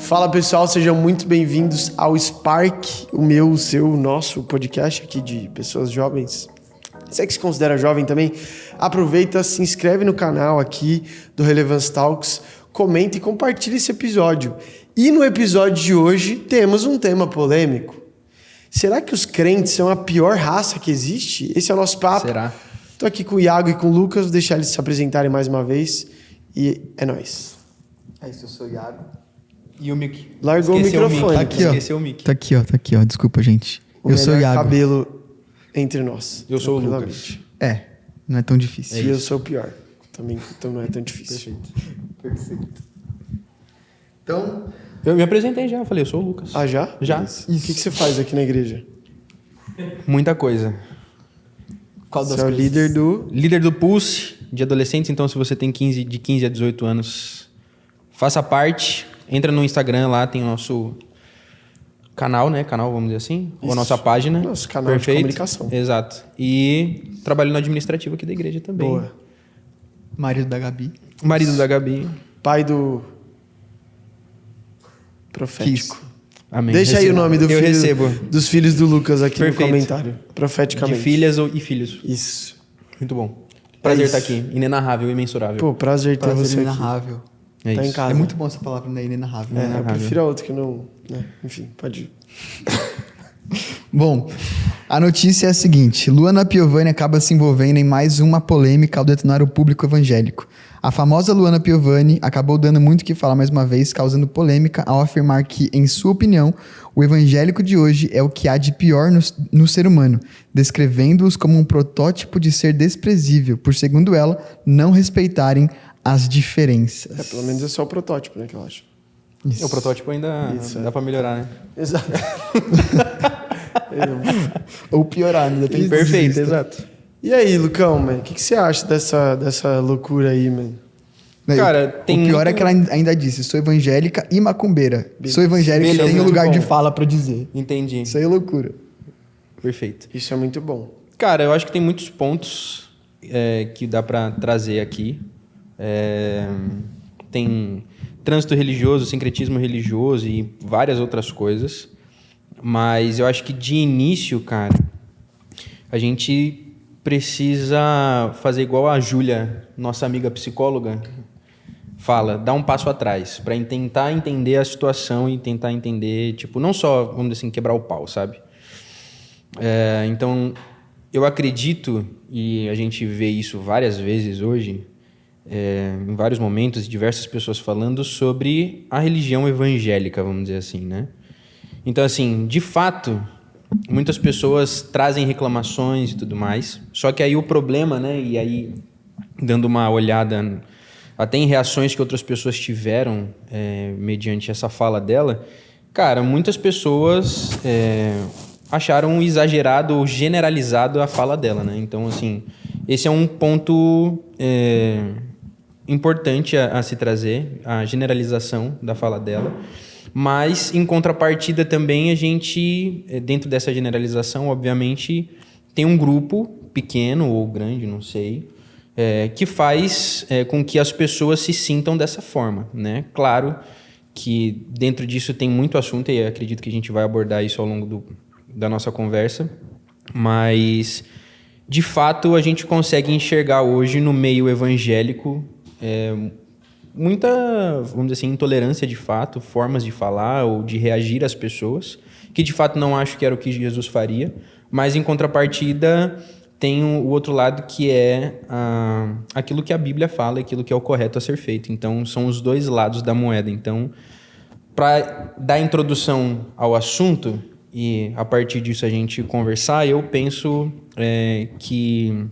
Fala pessoal, sejam muito bem-vindos ao Spark, o meu, o seu, o nosso podcast aqui de pessoas jovens. Você que se considera jovem também, aproveita, se inscreve no canal aqui do Relevance Talks, comenta e compartilha esse episódio. E no episódio de hoje temos um tema polêmico. Será que os crentes são a pior raça que existe? Esse é o nosso papo. Será? Tô aqui com o Iago e com o Lucas, vou deixar eles se apresentarem mais uma vez. E é nóis. É isso, eu sou o Iago. E o Mickey? Largou Esqueceu o microfone. Mickey. Esqueceu o Mickey. Tá aqui, ó. Desculpa, gente. Eu sou o melhor Iago. cabelo entre nós. Eu sou o tranquilamente. Lucas. Não é tão difícil. E eu sou o pior. Também, então não é tão difícil. Perfeito. Então, Eu me apresentei já, eu falei, eu sou o Lucas. Ah, já? Já. Isso. O que você faz aqui na igreja? Muita coisa. qual das Você é o coisas? líder do... Líder do Pulse de adolescentes, então se você tem de 15 a 18 anos, faça parte. Entra no Instagram lá, tem o nosso canal, né? Canal, vamos dizer assim. Ou a nossa página. Nosso canal de comunicação. Exato. E trabalho no administrativo aqui da igreja também. Boa. Marido da Gabi. Marido da Gabi. Pai do... Profético. Amém. Deixa aí o nome do Eu filho, recebo. dos filhos do Lucas aqui Perfeito. no comentário. Profeticamente. De filhas e filhos. Isso. Muito bom. Prazer isso. estar aqui. Inenarrável, imensurável. Pô, prazer ter você aqui. inenarrável. É Tá em isso. casa. É muito bom essa palavra, né? Inenarrável. É, eu prefiro a outra que não... né? Enfim, pode ir. Bom, a notícia é a seguinte. Luana Piovani acaba se envolvendo em mais uma polêmica ao detonar o público evangélico. A famosa Luana Piovani acabou dando muito o que falar mais uma vez, causando polêmica ao afirmar que, em sua opinião, o evangélico de hoje é o que há de pior no ser humano, descrevendo-os como um protótipo de ser desprezível, por, segundo ela, não respeitarem as diferenças. Pelo menos é só o protótipo, né, que eu acho. O protótipo ainda dá pra melhorar, né? Exato. Ou piorar, né? Depende do ponto de Perfeito, vista. exato. E aí, Lucão, mano? O que você acha dessa loucura aí, mano? Cara, O tem pior muito- é que ela ainda disse, sou evangélica e macumbeira. Sou evangélica e Beleza, tenho muito lugar de bom. fala pra dizer. Entendi. Isso aí é loucura. Perfeito. Isso é muito bom. Cara, eu acho que tem muitos pontos que dá pra trazer aqui. Tem trânsito religioso, sincretismo religioso e várias outras coisas. Mas eu acho que de início, cara, a gente precisa fazer igual a Júlia, nossa amiga psicóloga, fala, dar um passo atrás, para tentar entender a situação e tentar entender, tipo, não só, vamos dizer assim, quebrar o pau, sabe? Então, eu acredito, e a gente vê isso várias vezes hoje, em vários momentos, diversas pessoas falando sobre a religião evangélica, vamos dizer assim, né? Então, assim, de fato, muitas pessoas trazem reclamações e tudo mais, só que aí o problema, né, e aí dando uma olhada até em reações que outras pessoas tiveram mediante essa fala dela, cara, muitas pessoas acharam exagerado ou generalizado a fala dela, né? Então, assim, esse é um ponto importante a se trazer, a generalização da fala dela. Mas, em contrapartida também, a gente, dentro dessa generalização, obviamente, tem um grupo pequeno ou grande, não sei, que faz com que as pessoas se sintam dessa forma, né? Claro que dentro disso tem muito assunto e acredito que a gente vai abordar isso ao longo da nossa conversa, mas, de fato, a gente consegue enxergar hoje no meio evangélico muita, vamos dizer assim, intolerância de fato, formas de falar ou de reagir às pessoas, que de fato não acho que era o que Jesus faria, mas em contrapartida tem o outro lado que é aquilo que a Bíblia fala, aquilo que é o correto a ser feito. Então são os dois lados da moeda. Então, para dar introdução ao assunto e a partir disso a gente conversar, eu penso que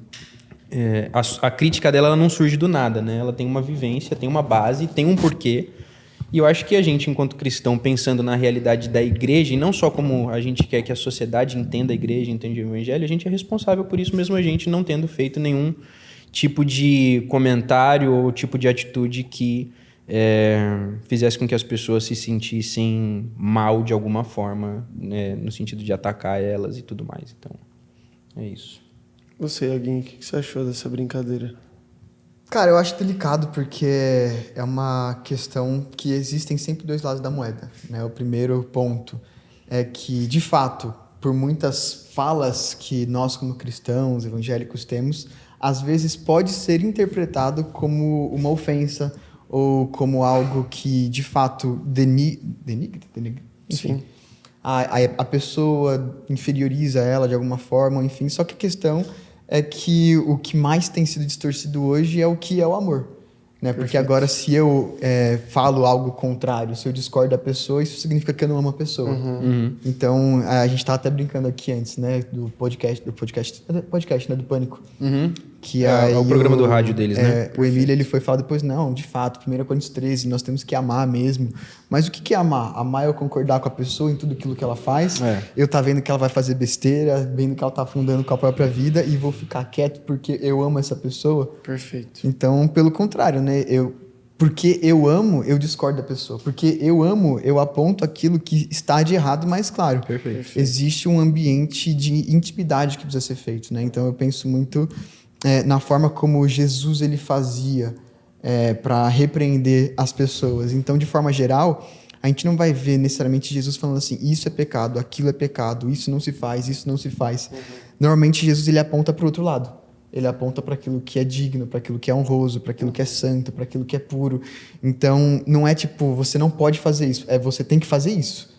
a crítica dela ela não surge do nada, né? Ela tem uma vivência, tem uma base, tem um porquê. E eu acho que a gente, enquanto cristão, pensando na realidade da igreja, e não só como a gente quer que a sociedade entenda a igreja, entenda o evangelho, a gente é responsável por isso, mesmo a gente não tendo feito nenhum tipo de comentário ou tipo de atitude que fizesse com que as pessoas se sentissem mal de alguma forma, né? No sentido de atacar elas e tudo mais. Então, é isso. Você, Iaguinho, o que você achou dessa brincadeira? Cara, eu acho delicado porque é uma questão que existem sempre dois lados da moeda, né? O primeiro ponto é que, de fato, por muitas falas que nós como cristãos, evangélicos temos, às vezes pode ser interpretado como uma ofensa ou como algo que, de fato, denigra? Enfim. Sim. A pessoa inferioriza ela de alguma forma, enfim. Só que a questão é que o que mais tem sido distorcido hoje é o que é o amor. Né? Porque agora, se eu falo algo contrário, se eu discordo da pessoa, isso significa que eu não amo a pessoa. Então, a gente estava até brincando aqui antes, né? Do podcast, né? Do Pânico. Que É o programa do rádio deles, né? O Emílio, ele foi falar depois, não, de fato, 1 Coríntios 13, nós temos que amar mesmo. Mas o que é amar? Amar é eu concordar com a pessoa em tudo aquilo que ela faz. Eu tá vendo que ela vai fazer besteira, vendo que ela tá afundando com a própria vida e vou ficar quieto porque eu amo essa pessoa. Perfeito. Então, pelo contrário, né? Porque eu amo, eu discordo da pessoa. Porque eu amo, eu aponto aquilo que está de errado, mas claro, existe um ambiente de intimidade que precisa ser feito, né? Então, eu penso muito na forma como Jesus ele fazia para repreender as pessoas. Então, de forma geral, a gente não vai ver necessariamente Jesus falando assim, isso é pecado, aquilo é pecado, isso não se faz, isso não se faz. Normalmente, Jesus ele aponta para o outro lado. Ele aponta para aquilo que é digno, para aquilo que é honroso, para aquilo que é santo, para aquilo que é puro. Então, não é tipo, você não pode fazer isso, você tem que fazer isso.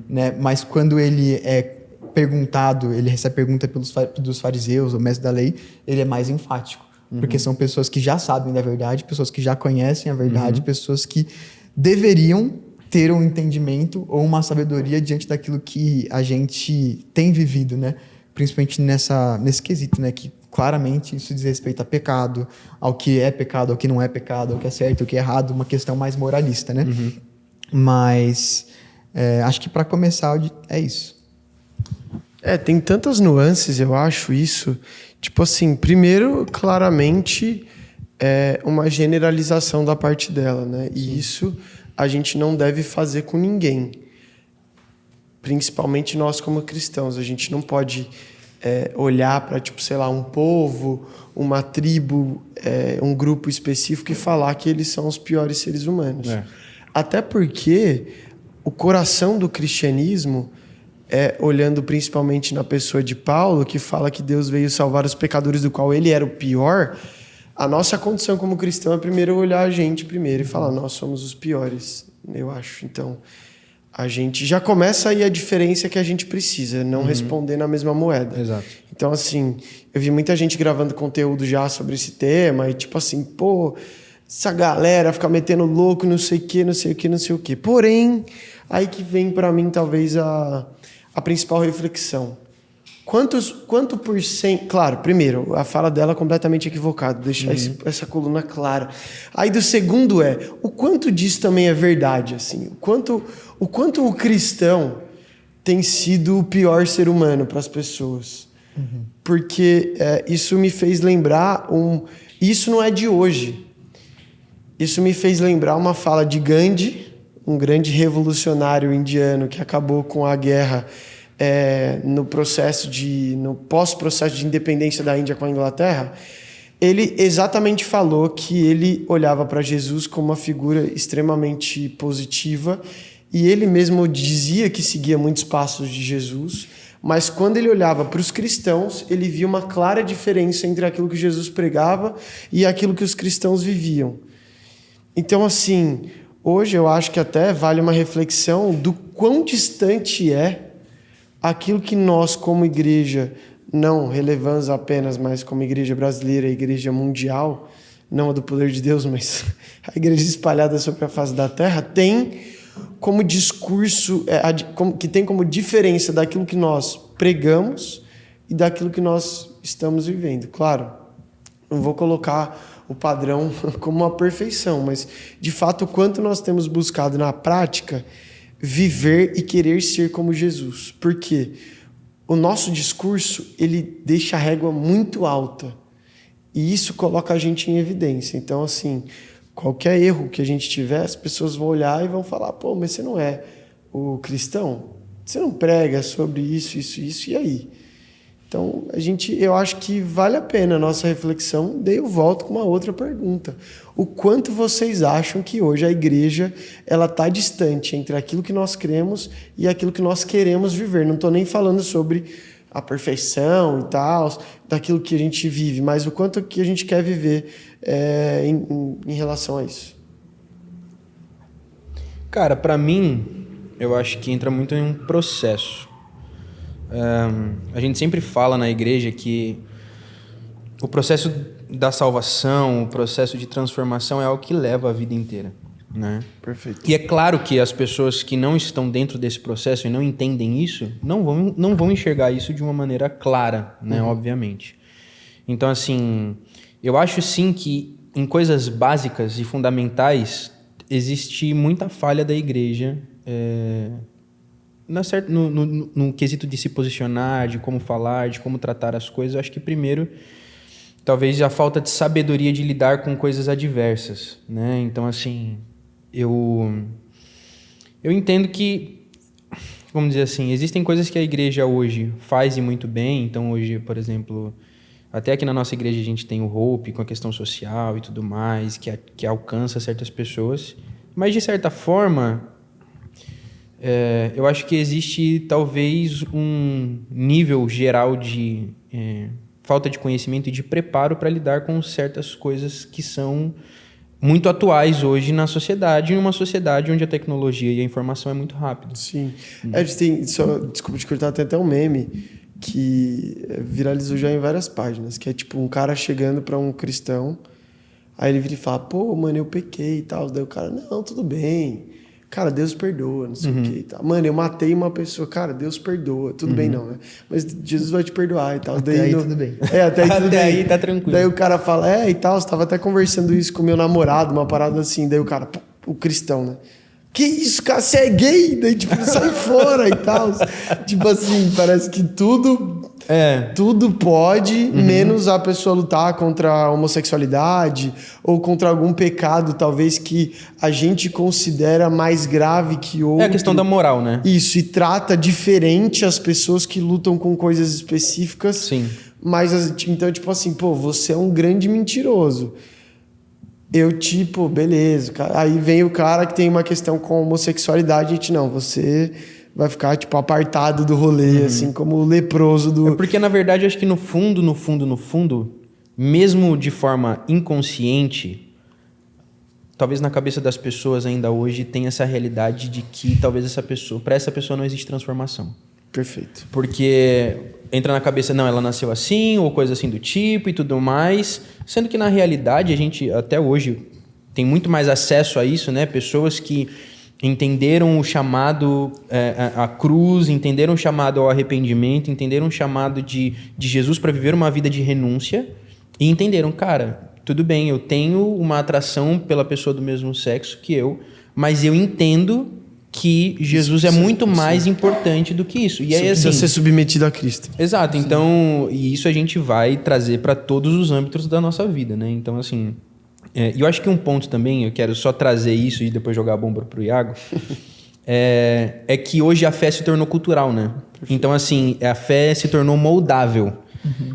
Né? Mas quando ele é perguntado, ele recebe pergunta dos fariseus, o mestre da lei, ele é mais enfático. Porque são pessoas que já sabem da verdade, pessoas que já conhecem a verdade, pessoas que deveriam ter um entendimento ou uma sabedoria diante daquilo que a gente tem vivido, né? Principalmente nesse quesito, né? Que claramente isso diz respeito a pecado, ao que é pecado, ao que não é pecado, ao que é certo, ao que é errado, uma questão mais moralista, né? Mas acho que para começar é isso. Tem tantas nuances, eu acho isso. Tipo assim, primeiro, claramente, é uma generalização da parte dela, né? E isso a gente não deve fazer com ninguém. Principalmente nós como cristãos. A gente não pode olhar para, tipo, sei lá, um povo, uma tribo, um grupo específico e falar que eles são os piores seres humanos. Até porque o coração do cristianismo, olhando principalmente na pessoa de Paulo, que fala que Deus veio salvar os pecadores do qual ele era o pior, a nossa condição como cristão é primeiro olhar a gente primeiro e falar, nós somos os piores, eu acho. Então, a gente já começa aí a diferença que a gente precisa, não responder na mesma moeda. Exato. Então, assim, eu vi muita gente gravando conteúdo já sobre esse tema e tipo assim, pô, essa galera fica metendo louco, não sei o que, não sei o que, não sei o que. Porém, aí que vem para mim talvez a principal reflexão. Quanto por cento... Claro, primeiro, a fala dela é completamente equivocada, deixar essa coluna clara. Aí do segundo o quanto disso também é verdade, assim. O quanto o cristão tem sido o pior ser humano para as pessoas. Porque isso me fez lembrar Isso não é de hoje. Isso me fez lembrar uma fala de Gandhi, um grande revolucionário indiano que acabou com a guerra no pós-processo de independência da Índia com a Inglaterra. Ele exatamente falou que ele olhava para Jesus como uma figura extremamente positiva e ele mesmo dizia que seguia muitos passos de Jesus, mas quando ele olhava para os cristãos, ele via uma clara diferença entre aquilo que Jesus pregava e aquilo que os cristãos viviam. Então, assim, hoje eu acho que até vale uma reflexão do quão distante é aquilo que nós, como igreja, não relevamos apenas, mas como igreja brasileira, a igreja mundial, não a do poder de Deus, mas a igreja espalhada sobre a face da terra, tem como discurso, que tem como diferença daquilo que nós pregamos e daquilo que nós estamos vivendo. Claro, não vou colocar o padrão como uma perfeição, mas, de fato, o quanto nós temos buscado na prática viver e querer ser como Jesus. Por quê? O nosso discurso, ele deixa a régua muito alta. E isso coloca a gente em evidência. Então, assim, qualquer erro que a gente tiver, as pessoas vão olhar e vão falar, pô, mas você não é o cristão? Você não prega sobre isso, isso, isso, e aí? Então, eu acho que vale a pena a nossa reflexão. Daí eu volto com uma outra pergunta. O quanto vocês acham que hoje a igreja ela está distante entre aquilo que nós cremos e aquilo que nós queremos viver? Não estou nem falando sobre a perfeição e tal, daquilo que a gente vive, mas o quanto que a gente quer viver em relação a isso. Cara, para mim, eu acho que entra muito em um processo. A gente sempre fala na igreja que o processo da salvação, o processo de transformação é algo que leva a vida inteira, né? Perfeito. E é claro que as pessoas que não estão dentro desse processo e não entendem isso, não vão enxergar isso de uma maneira clara, né? Obviamente. Então, assim, eu acho sim que em coisas básicas e fundamentais existe muita falha da igreja no quesito de se posicionar, de como falar, de como tratar as coisas. Eu acho que primeiro, talvez a falta de sabedoria de lidar com coisas adversas, né? Então, assim, eu entendo que, vamos dizer assim, existem coisas que a igreja hoje faz e muito bem. Então, hoje, por exemplo, até aqui na nossa igreja a gente tem o Hope com a questão social e tudo mais, que alcança certas pessoas. Mas, de certa forma, eu acho que existe talvez um nível geral de falta de conhecimento e de preparo para lidar com certas coisas que são muito atuais hoje na sociedade, em uma sociedade onde a tecnologia e a informação é muito rápida. Sim. Desculpa te cortar, tem até um meme que viralizou já em várias páginas, que é tipo um cara chegando para um cristão, aí ele vira e fala, pô, mano, eu pequei e tal. Daí o cara, não, tudo bem. Cara, Deus perdoa, não sei o que e tal. Mano, eu matei uma pessoa. Cara, Deus perdoa. Tudo bem não, né? Mas Jesus vai te perdoar e tal. Até aí tudo bem. Até aí tudo bem. Aí tá tranquilo. Daí o cara fala, e tal, você tava até conversando isso com meu namorado, uma parada assim. Daí o cara, o cristão, né? Que isso, cara, você é gay? Daí, tipo, sai fora e tal. Tipo assim, parece que tudo pode, menos a pessoa lutar contra a homossexualidade ou contra algum pecado, talvez, que a gente considera mais grave que outro. É a questão da moral, né? Isso, e trata diferente as pessoas que lutam com coisas específicas. Sim. Mas, então, tipo assim, pô, você é um grande mentiroso. Eu, tipo, beleza. Aí vem o cara que tem uma questão com homossexualidade, a gente, não, você vai ficar, tipo, apartado do rolê, assim, como o leproso do... É porque, na verdade, eu acho que no fundo, mesmo de forma inconsciente, talvez na cabeça das pessoas ainda hoje tem essa realidade de que talvez para essa pessoa não existe transformação. Perfeito. Porque entra na cabeça, não, ela nasceu assim, ou coisa assim do tipo e tudo mais, sendo que na realidade a gente até hoje tem muito mais acesso a isso, né? Pessoas que entenderam o chamado à cruz, entenderam o chamado ao arrependimento, entenderam o chamado de Jesus para viver uma vida de renúncia e entenderam, cara, tudo bem, eu tenho uma atração pela pessoa do mesmo sexo que eu, mas eu entendo que Jesus é muito mais importante do que isso. E aí, precisa assim, ser submetido a Cristo. Exato. Então, e isso a gente vai trazer para todos os âmbitos da nossa vida, né? Então, assim, e eu acho que um ponto também, eu quero só trazer isso e depois jogar a bomba pro Iago, é que hoje a fé se tornou cultural, né? Perfeito. Então, assim, a fé se tornou moldável.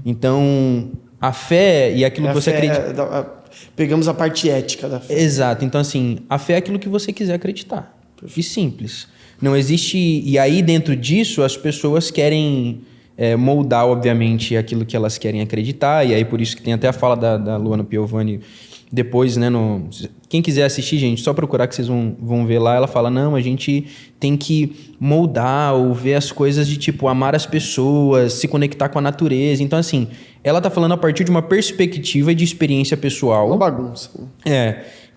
Então, a fé e aquilo que você acredita... Pegamos a parte ética da fé. Exato. Então, assim, a fé é aquilo que você quiser acreditar. E simples. Não existe... E aí, dentro disso, as pessoas querem moldar, obviamente, aquilo que elas querem acreditar. E aí, por isso que tem até a fala da Luana Piovani depois, né? Quem quiser assistir, gente, só procurar que vocês vão ver lá. Ela fala, não, a gente tem que moldar ou ver as coisas de, tipo, amar as pessoas, se conectar com a natureza. Então, assim, ela tá falando a partir de uma perspectiva de experiência pessoal. Uma bagunça.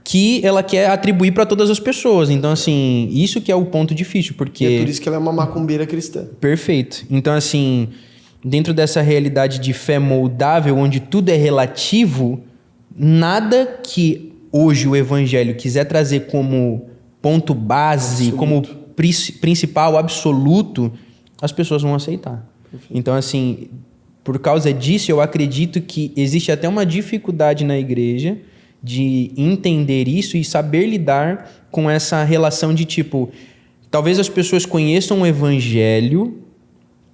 Que ela quer atribuir para todas as pessoas. Então, assim, isso que é o ponto difícil, porque... E é por isso que ela é uma macumbeira cristã. Perfeito. Então, assim, dentro dessa realidade de fé moldável, onde tudo é relativo, nada que hoje o evangelho quiser trazer como ponto base, absoluto, como principal, absoluto, as pessoas vão aceitar. Perfeito. Então, assim, por causa disso, eu acredito que existe até uma dificuldade na igreja de entender isso e saber lidar com essa relação de tipo, talvez as pessoas conheçam o evangelho,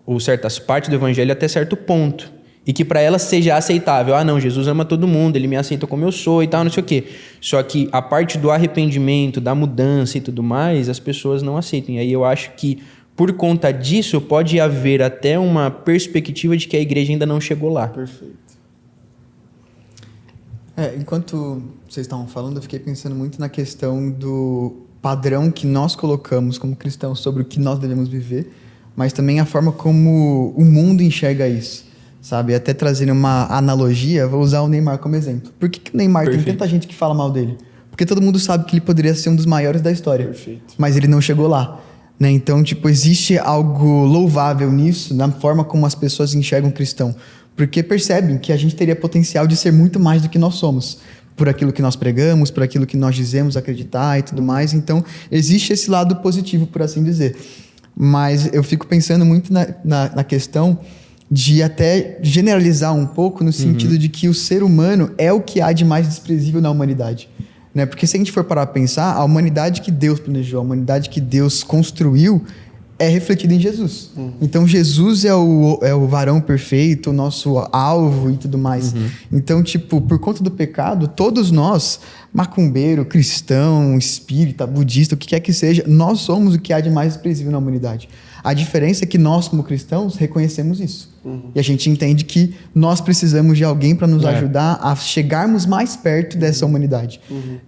ou certas partes do evangelho até certo ponto. E que para ela seja aceitável. Ah, não, Jesus ama todo mundo, ele me aceita como eu sou e tal, não sei o quê. Só que a parte do arrependimento, da mudança e tudo mais, as pessoas não aceitam. E aí eu acho que, por conta disso, pode haver até uma perspectiva de que a igreja ainda não chegou lá. Perfeito. Enquanto vocês estavam falando, eu fiquei pensando muito na questão do padrão que nós colocamos como cristãos sobre o que nós devemos viver, mas também a forma como o mundo enxerga isso, sabe? Até trazendo uma analogia, vou usar o Neymar como exemplo. Por que o Neymar tem tanta gente que fala mal dele? Porque todo mundo sabe que ele poderia ser um dos maiores da história. Perfeito. Mas ele não chegou lá. Né? Então, existe algo louvável nisso, na forma como as pessoas enxergam o cristão. Porque percebem que a gente teria potencial de ser muito mais do que nós somos. Por aquilo que nós pregamos, por aquilo que nós dizemos acreditar e tudo mais. Então, existe esse lado positivo, por assim dizer. Mas eu fico pensando muito na questão de até generalizar um pouco no sentido de que o ser humano é o que há de mais desprezível na humanidade. Né? Porque se a gente for parar a pensar, a humanidade que Deus planejou, a humanidade que Deus construiu, é refletida em Jesus. Então, Jesus é o varão perfeito, o nosso alvo e tudo mais. Então, por conta do pecado, todos nós, macumbeiro, cristão, espírita, budista, o que quer que seja, nós somos o que há de mais desprezível na humanidade. A diferença é que nós, como cristãos, reconhecemos isso. E a gente entende que nós precisamos de alguém para nos ajudar a chegarmos mais perto dessa humanidade.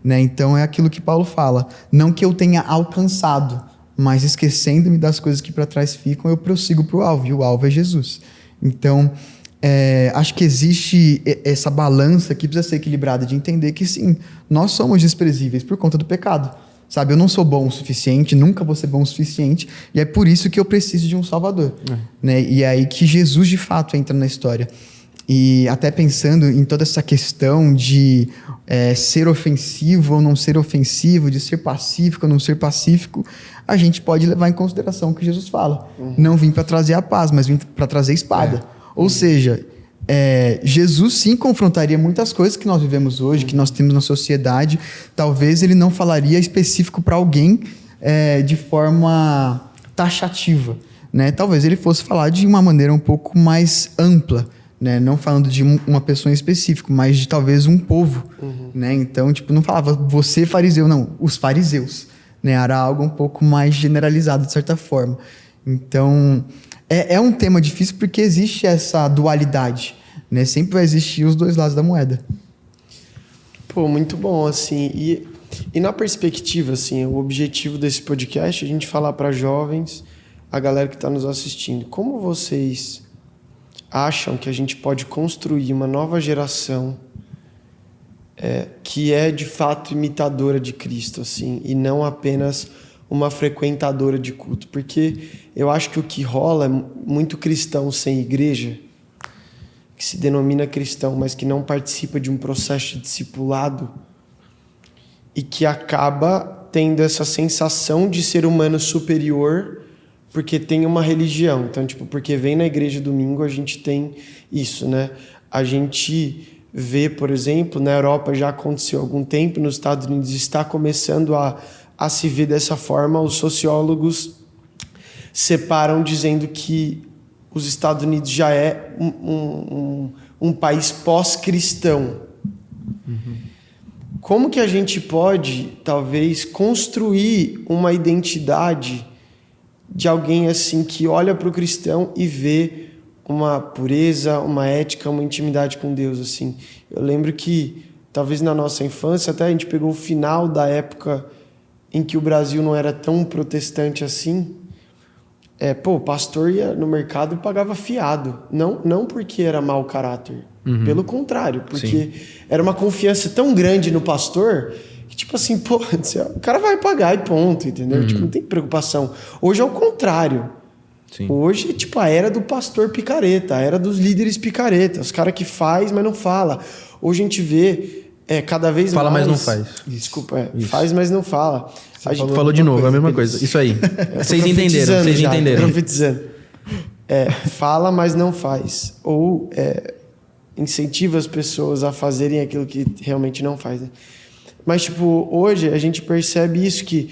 Né? Então, é aquilo que Paulo fala. Não que eu tenha alcançado, mas esquecendo-me das coisas que para trás ficam, eu prossigo para o alvo, e o alvo é Jesus. Então, acho que existe essa balança que precisa ser equilibrada, de entender que sim, nós somos desprezíveis por conta do pecado. Sabe, eu não sou bom o suficiente, nunca vou ser bom o suficiente, e é por isso que eu preciso de um Salvador. Né? E é aí que Jesus, de fato, entra na história. E até pensando em toda essa questão de ser ofensivo ou não ser ofensivo, de ser pacífico ou não ser pacífico, a gente pode levar em consideração o que Jesus fala. Não vim para trazer a paz, mas vim para trazer espada. Ou seja, Jesus sim confrontaria muitas coisas que nós vivemos hoje, que nós temos na sociedade. Talvez ele não falaria específico para alguém de forma taxativa. Né? Talvez ele fosse falar de uma maneira um pouco mais ampla. Né? Não falando de uma pessoa em específico, mas de talvez um povo. Né? Então, não falava você fariseu, não, os fariseus. Né? Era algo um pouco mais generalizado, de certa forma. Então, é um tema difícil porque existe essa dualidade. Né? Sempre vai existir os dois lados da moeda. Pô, muito bom, assim. E na perspectiva, assim, o objetivo desse podcast é a gente falar para jovens, a galera que está nos assistindo, como vocês acham que a gente pode construir uma nova geração que é de fato imitadora de Cristo, assim, e não apenas uma frequentadora de culto? Porque eu acho que o que rola é muito cristão sem igreja, que se denomina cristão, mas que não participa de um processo de discipulado e que acaba tendo essa sensação de ser humano superior porque tem uma religião. Então, porque vem na igreja domingo, a gente tem isso, né? A gente vê, por exemplo, na Europa já aconteceu há algum tempo, nos Estados Unidos está começando a se ver dessa forma. Os sociólogos separam dizendo que os Estados Unidos já é um país pós-cristão. Como que a gente pode, talvez, construir uma identidade de alguém assim que olha para o cristão e vê uma pureza, uma ética, uma intimidade com Deus, assim? Eu lembro que, talvez na nossa infância, até a gente pegou o final da época em que o Brasil não era tão protestante assim. O pastor ia no mercado e pagava fiado. Não porque era mau caráter. Pelo contrário, porque era uma confiança tão grande no pastor que, o cara vai pagar e ponto, entendeu? Não tem preocupação. Hoje é o contrário. Sim. Hoje é a era do pastor picareta, a era dos líderes picareta, os caras que faz, mas não fala. Hoje a gente vê cada vez fala, mais... mas não faz. Desculpa, faz, mas não fala. A gente falou de novo, a mesma coisa. Isso aí. Vocês entenderam. Profetizando. Fala, mas não faz. Ou incentiva as pessoas a fazerem aquilo que realmente não faz. Né? Mas, hoje a gente percebe isso, que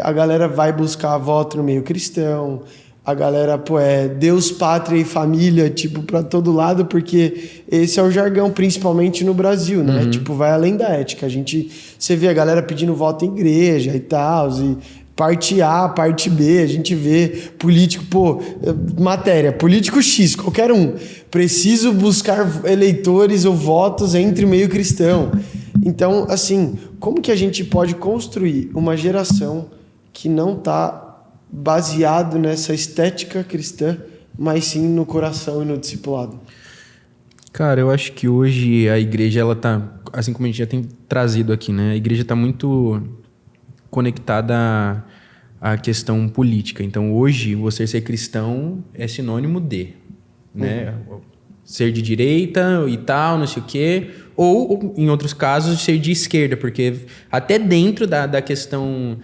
a galera vai buscar a volta no meio cristão, a galera, pô, é Deus, pátria e família, tipo, pra todo lado, porque esse é o jargão, principalmente no Brasil, né? Tipo, vai além da ética. Você vê a galera pedindo voto em igreja e tal, e parte A, parte B, a gente vê político, pô, matéria, político X, qualquer um. Preciso buscar eleitores ou votos entre o meio cristão. Então, assim, como que a gente pode construir uma geração que não tá baseado nessa estética cristã, mas sim no coração e no discipulado? Cara, eu acho que hoje a igreja, ela tá, assim como a gente já tem trazido aqui, né? A igreja tá muito conectada à questão política. Então, hoje, você ser cristão é sinônimo de, né? Ser de direita e tal, não sei o quê. Ou, em outros casos, ser de esquerda, porque até dentro da questão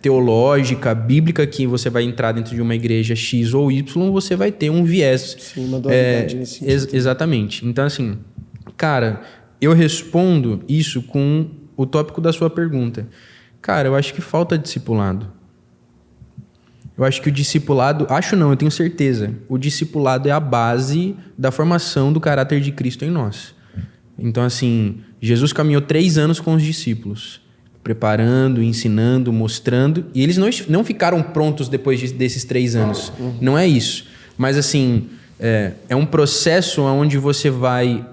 teológica, bíblica, que você vai entrar dentro de uma igreja X ou Y, você vai ter um viés. Sim, uma dualidade nesse sentido. Exatamente. Então, assim, cara, eu respondo isso com o tópico da sua pergunta. Cara, eu acho que falta discipulado. Eu acho que o discipulado... Acho não, eu tenho certeza. O discipulado é a base da formação do caráter de Cristo em nós. Então, assim, Jesus caminhou 3 anos com os discípulos, preparando, ensinando, mostrando, e eles não ficaram prontos depois desses 3 anos. Não é isso. Mas, assim, é um processo onde você vai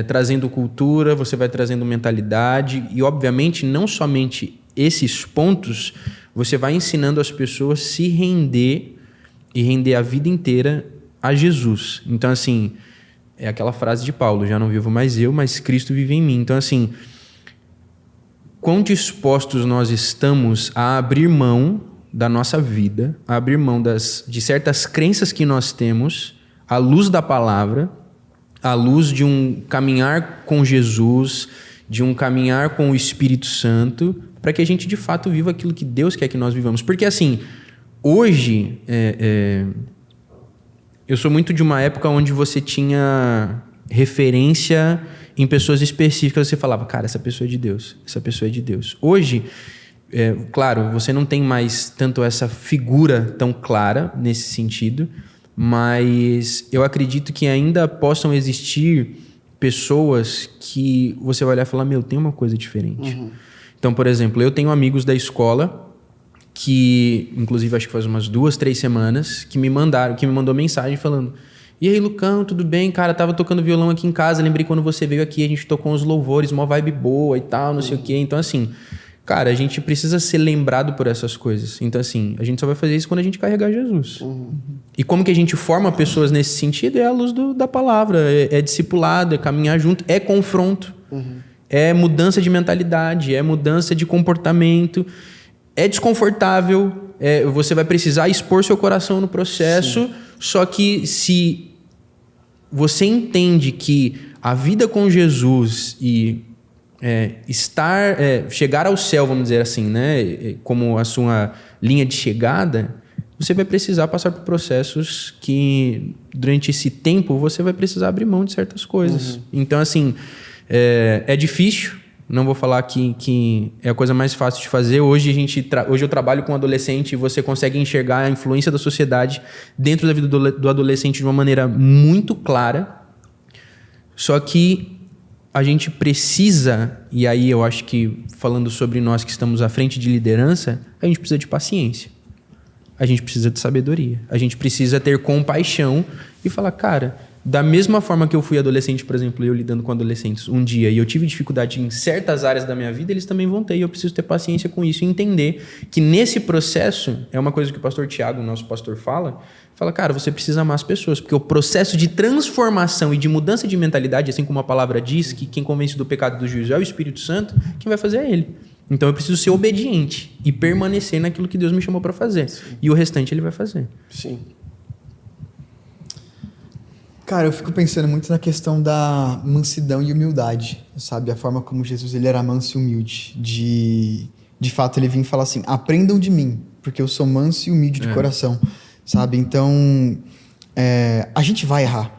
trazendo cultura, você vai trazendo mentalidade, e, obviamente, não somente esses pontos, você vai ensinando as pessoas a se render e render a vida inteira a Jesus. Então, assim, é aquela frase de Paulo, já não vivo mais eu, mas Cristo vive em mim. Então, assim, quão dispostos nós estamos a abrir mão da nossa vida, a abrir mão de certas crenças que nós temos, à luz da palavra, à luz de um caminhar com Jesus, de um caminhar com o Espírito Santo, para que a gente, de fato, viva aquilo que Deus quer que nós vivamos. Porque, assim, hoje, eu sou muito de uma época onde você tinha referência em pessoas específicas, você falava, cara, essa pessoa é de Deus, essa pessoa é de Deus. Hoje, claro, você não tem mais tanto essa figura tão clara nesse sentido, mas eu acredito que ainda possam existir pessoas que você vai olhar e falar, meu, tem uma coisa diferente. Então, por exemplo, eu tenho amigos da escola que, inclusive, acho que faz umas 2, 3 semanas, que me mandou mensagem falando, e aí, Lucão, tudo bem? Cara, tava tocando violão aqui em casa, lembrei quando você veio aqui, a gente tocou uns louvores, uma vibe boa e tal, não sei o quê. Então, assim, cara, a gente precisa ser lembrado por essas coisas. Então, assim, a gente só vai fazer isso quando a gente carregar Jesus. E como que a gente forma pessoas nesse sentido? É à luz da palavra, é discipulado, é caminhar junto, é confronto. É mudança de mentalidade, é mudança de comportamento, é desconfortável, você vai precisar expor seu coração no processo. Sim. Só que se você entende que a vida com Jesus e chegar ao céu, vamos dizer assim, né, como a sua linha de chegada, você vai precisar passar por processos que, durante esse tempo, você vai precisar abrir mão de certas coisas. Então, assim... É difícil, não vou falar que é a coisa mais fácil de fazer. Hoje eu trabalho com adolescente e você consegue enxergar a influência da sociedade dentro da vida do adolescente de uma maneira muito clara. Só que a gente precisa, e aí eu acho que falando sobre nós que estamos à frente de liderança, a gente precisa de paciência. A gente precisa de sabedoria. A gente precisa ter compaixão e falar, cara... Da mesma forma que eu fui adolescente, por exemplo, eu lidando com adolescentes um dia e eu tive dificuldade em certas áreas da minha vida, eles também vão ter, e eu preciso ter paciência com isso e entender que nesse processo, é uma coisa que o pastor Tiago, nosso pastor, fala, cara, você precisa amar as pessoas, porque o processo de transformação e de mudança de mentalidade, assim como a palavra diz, que quem convence do pecado e do juízo é o Espírito Santo, quem vai fazer é ele. Então eu preciso ser obediente e permanecer naquilo que Deus me chamou para fazer. Sim. E o restante ele vai fazer. Sim. Cara, eu fico pensando muito na questão da mansidão e humildade, sabe? A forma como Jesus ele era manso e humilde. De fato, ele vinha falar assim, aprendam de mim, porque eu sou manso e humilde de coração, sabe? Então, a gente vai errar.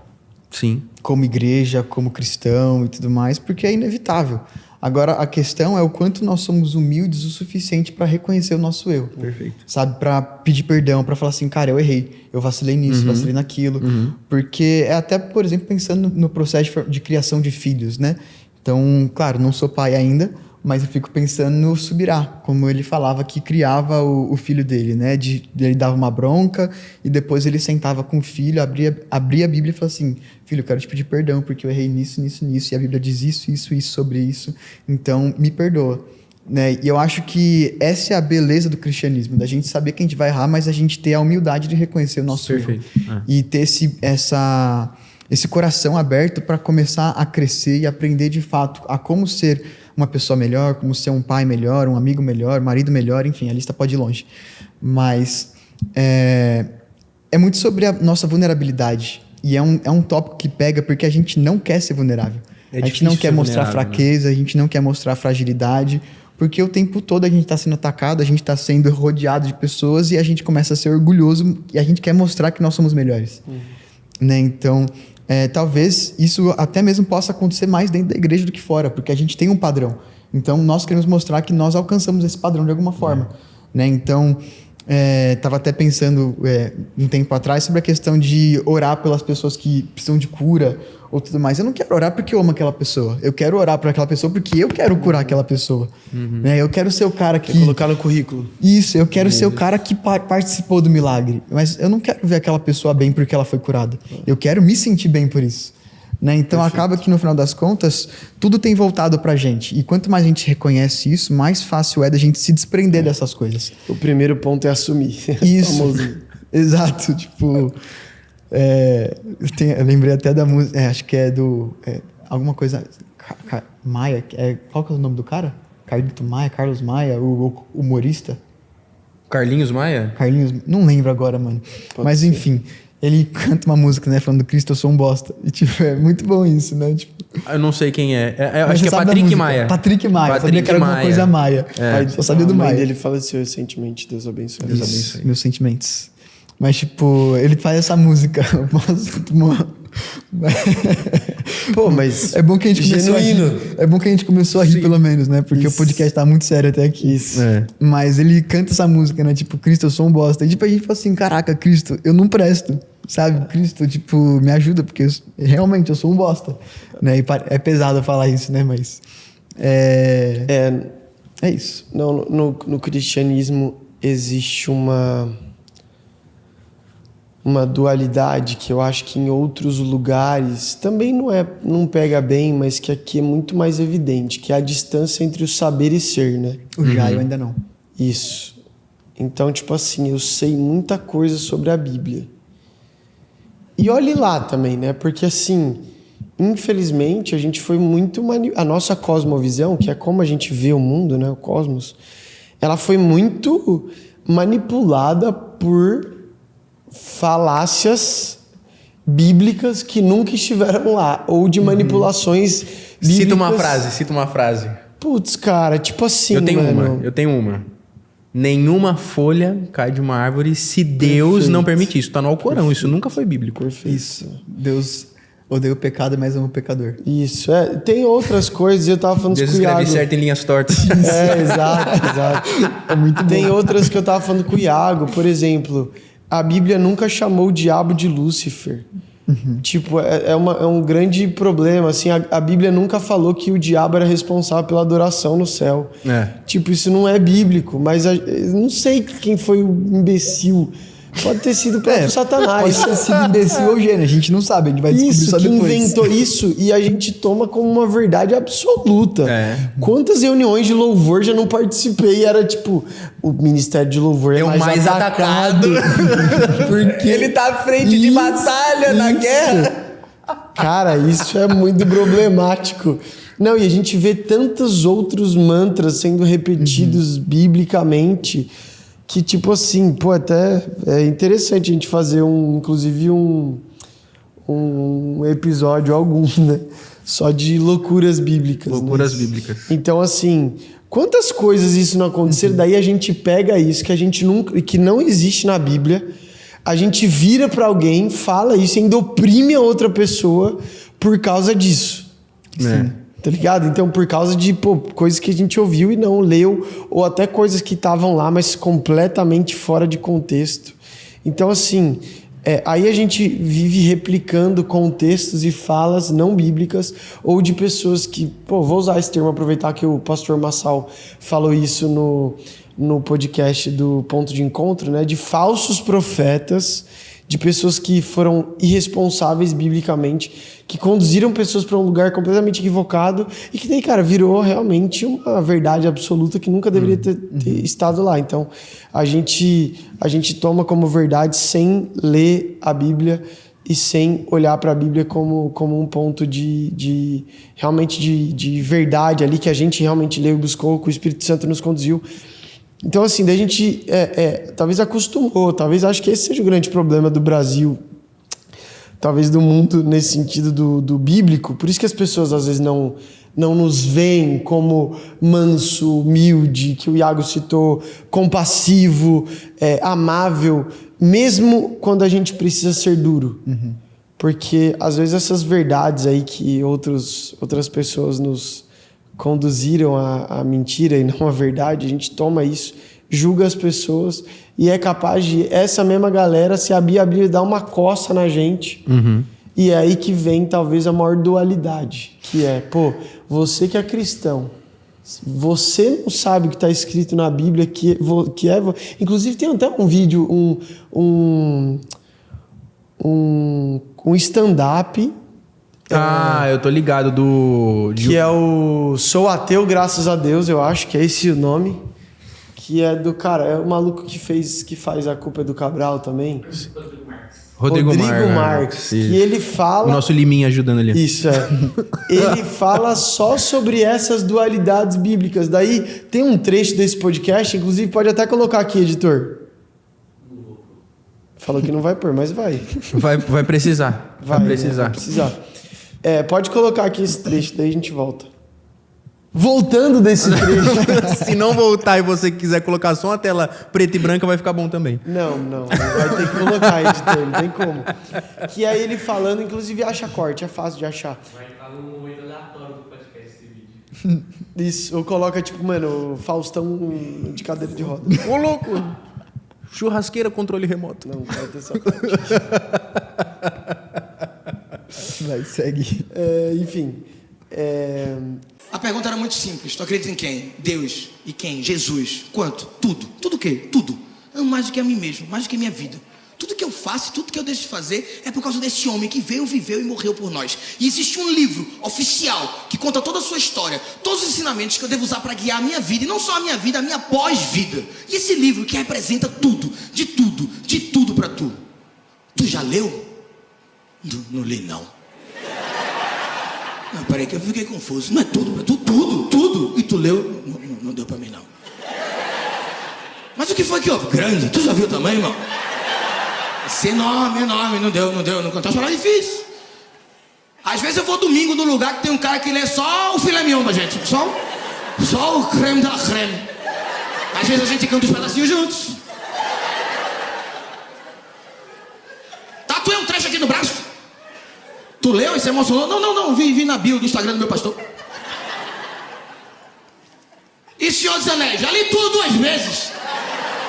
Sim. como igreja, como cristão e tudo mais, porque é inevitável. Agora, a questão é o quanto nós somos humildes o suficiente para reconhecer o nosso erro. Perfeito. Sabe? Para pedir perdão, para falar assim, cara, eu errei, eu vacilei nisso, vacilei naquilo. Porque é até, por exemplo, pensando no processo de criação de filhos, né? Então, claro, não sou pai ainda, mas eu fico pensando no Subirá, como ele falava que criava o filho dele, né? Ele dava uma bronca e depois ele sentava com o filho, abria a Bíblia e falava assim, filho, eu quero te pedir perdão porque eu errei nisso, nisso, nisso, e a Bíblia diz isso, isso, isso sobre isso, então me perdoa. Né? E eu acho que essa é a beleza do cristianismo, da gente saber que a gente vai errar, mas a gente ter a humildade de reconhecer o nosso erro. E ter esse coração aberto para começar a crescer e aprender de fato a como ser uma pessoa melhor, como ser um pai melhor, um amigo melhor, marido melhor, enfim, a lista pode ir longe. Mas é muito sobre a nossa vulnerabilidade. E é um tópico que pega porque a gente não quer ser vulnerável. A gente não quer mostrar fraqueza, a gente não quer mostrar fragilidade, porque o tempo todo a gente está sendo atacado, a gente está sendo rodeado de pessoas e a gente começa a ser orgulhoso e a gente quer mostrar que nós somos melhores. Né? Então, talvez isso até mesmo possa acontecer mais dentro da igreja do que fora, porque a gente tem um padrão. Então, nós queremos mostrar que nós alcançamos esse padrão de alguma forma. Né? Então, estava até pensando um tempo atrás sobre a questão de orar pelas pessoas que precisam de cura ou tudo mais. Eu não quero orar porque eu amo aquela pessoa. Eu quero orar por aquela pessoa porque eu quero curar aquela pessoa. Né? Eu quero ser o cara que... colocar no currículo. Isso, eu quero ser o cara que participou do milagre. Mas eu não quero ver aquela pessoa bem porque ela foi curada. Eu quero me sentir bem por isso. Né? Então, acaba que no final das contas, tudo tem voltado pra gente. E quanto mais a gente reconhece isso, mais fácil é da gente se desprender dessas coisas. O primeiro ponto é assumir. Isso, exato. Tipo, eu lembrei até da música, acho que é do... alguma coisa... Maia, qual que é o nome do cara? Carlos Maia, o humorista. Carlinhos Maia? Carlinhos, não lembro agora, mano. Mas enfim... Ele canta uma música, né? Falando, Cristo, eu sou um bosta. E, tipo, é muito bom isso, né? Tipo... Eu não sei quem é. Acho que é Patrick Maia. Patrick Maia. Sabia que era alguma coisa Maia. Só sabia do Maia. A mãe dele faleceu recentemente. Deus abençoe. Deus abençoe. Meus sentimentos. Mas, tipo, ele faz essa música. Pô, mas é bom que a gente começou a rir. É bom que a gente começou a rir, pelo menos, né? Porque o podcast tá muito sério até aqui. Mas ele canta essa música, né? Tipo, Cristo, eu sou um bosta. E tipo, a gente fala assim, caraca, Cristo, eu não presto. Sabe? Cristo, tipo, me ajuda, porque realmente eu sou um bosta. Né? E é pesado falar isso, né? Mas é isso. Não, no cristianismo existe uma dualidade que eu acho que em outros lugares também não pega bem, mas que aqui é muito mais evidente, que é a distância entre o saber e ser, né? O já eu ainda não. Isso. Então, tipo assim, eu sei muita coisa sobre a Bíblia. E olhe lá também, né? Porque assim, infelizmente, a gente foi muito... A nossa cosmovisão, que é como a gente vê o mundo, né? O cosmos, ela foi muito manipulada por falácias bíblicas que nunca estiveram lá, ou de manipulações bíblicas. Cita uma frase. Putz, cara, tipo assim, eu tenho uma. Nenhuma folha cai de uma árvore se Deus não permitir. Isso tá no Alcorão, isso nunca foi bíblico. Perfeito. Isso. Deus odeia o pecado, mas ama o pecador. Isso, tem outras coisas, eu tava falando Deus com o Iago. escreve certo em linhas tortas. Exato. É muito bom. Tem outras que eu tava falando com o Iago, por exemplo... A Bíblia nunca chamou o diabo de Lúcifer. Tipo, é um grande problema. Assim, a Bíblia nunca falou que o diabo era responsável pela adoração no céu. Tipo, isso não é bíblico. Mas eu não sei quem foi o imbecil. Pode ter sido o próprio Satanás. Pode ter sido imbecil ou gênio. A gente não sabe, a gente vai descobrir isso, só depois. Isso, que inventou isso e a gente toma como uma verdade absoluta. Quantas reuniões de louvor já não participei e era tipo... O ministério de louvor é o mais atacado. Porque ele tá à frente de batalha na guerra. Cara, isso é muito problemático. Não, e a gente vê tantos outros mantras sendo repetidos biblicamente... Que, tipo assim, pô, até é interessante a gente fazer inclusive um episódio algum, né? Só de loucuras bíblicas. Loucuras bíblicas. Então, assim, quantas coisas isso não acontecer, daí a gente pega isso que a gente nunca, que não existe na Bíblia, a gente vira pra alguém, fala isso, ainda oprime a outra pessoa, por causa disso. Tá ligado? Então, por causa de coisas que a gente ouviu e não leu, ou até coisas que estavam lá, mas completamente fora de contexto. Então, assim, aí a gente vive replicando contextos e falas não bíblicas, ou de pessoas que, vou usar esse termo, aproveitar que o pastor Massal falou isso no podcast do Ponto de Encontro, né? De falsos profetas, de pessoas que foram irresponsáveis biblicamente, que conduziram pessoas para um lugar completamente equivocado e que daí, cara, virou realmente uma verdade absoluta que nunca deveria ter estado lá. Então, a gente toma como verdade sem ler a Bíblia e sem olhar para a Bíblia como um ponto de realmente de verdade ali, que a gente realmente leu e buscou, que o Espírito Santo nos conduziu. Então, assim, daí a gente talvez acostumou, talvez acho que esse seja o grande problema do Brasil, talvez do mundo nesse sentido do bíblico. Por isso que as pessoas às vezes não nos veem como manso, humilde, que o Iago citou, compassivo, amável, mesmo quando a gente precisa ser duro. Porque às vezes essas verdades aí que outras pessoas nos conduziram a mentira e não a verdade, a gente toma isso, julga as pessoas e é capaz de essa mesma galera se abrir a Bíblia e dar uma coça na gente. E é aí que vem talvez a maior dualidade, que é, você que é cristão, você não sabe o que está escrito na Bíblia, inclusive tem até um vídeo, um stand-up. Eu tô ligado que é o Sou Ateu, Graças a Deus, eu acho que é esse o nome. Que é do cara, é o maluco que faz A Culpa é do Cabral também. Rodrigo Marques. Que ele fala... O nosso Liminha ajudando ali. Isso, ele fala só sobre essas dualidades bíblicas. Daí tem um trecho desse podcast, inclusive pode até colocar aqui, editor. Falou que não vai pôr, mas vai. Vai precisar. Vai precisar. Vai precisar. Pode colocar aqui esse trecho, daí a gente volta. Voltando desse trecho. Se não voltar e você quiser colocar só uma tela preta e branca, vai ficar bom também. Não. Vai ter que colocar, editor, não tem como. Que é ele falando, inclusive acha corte, é fácil de achar. Vai estar no momento aleatório do podcast esse vídeo. Isso, ou coloca tipo, o Faustão de cadeira de roda. Ô, louco! Churrasqueira, controle remoto. Não, vai ter essa parte. Vai, segue. Enfim. A pergunta era muito simples. Tu acredita em quem? Deus. E quem? Jesus. Quanto? Tudo. Tudo o quê? Tudo. Amo mais do que a mim mesmo, mais do que a minha vida. Tudo que eu faço, tudo que eu deixo de fazer é por causa desse homem que veio, viveu e morreu por nós. E existe um livro oficial que conta toda a sua história, todos os ensinamentos que eu devo usar para guiar a minha vida, e não só a minha vida, a minha pós-vida. E esse livro que representa tudo para tu. Tu já leu? Não li, não. Não, peraí que eu fiquei confuso. Não é tudo para tu? Tudo. E tu leu? Não deu para mim, não. Mas o que foi que houve? Grande. Tu já viu também, irmão? Esse enorme. Não deu. Não contou as palavras difíceis. Às vezes eu vou domingo num lugar que tem um cara que lê só o filé mignon, gente. Só o creme da creme. Às vezes a gente canta os pedacinhos juntos. Tatuei um trecho aqui no braço. Tu leu e se emocionou? Não. Vi na bio do Instagram do meu pastor. E Senhor dos Anéis? Já li tudo 2 vezes.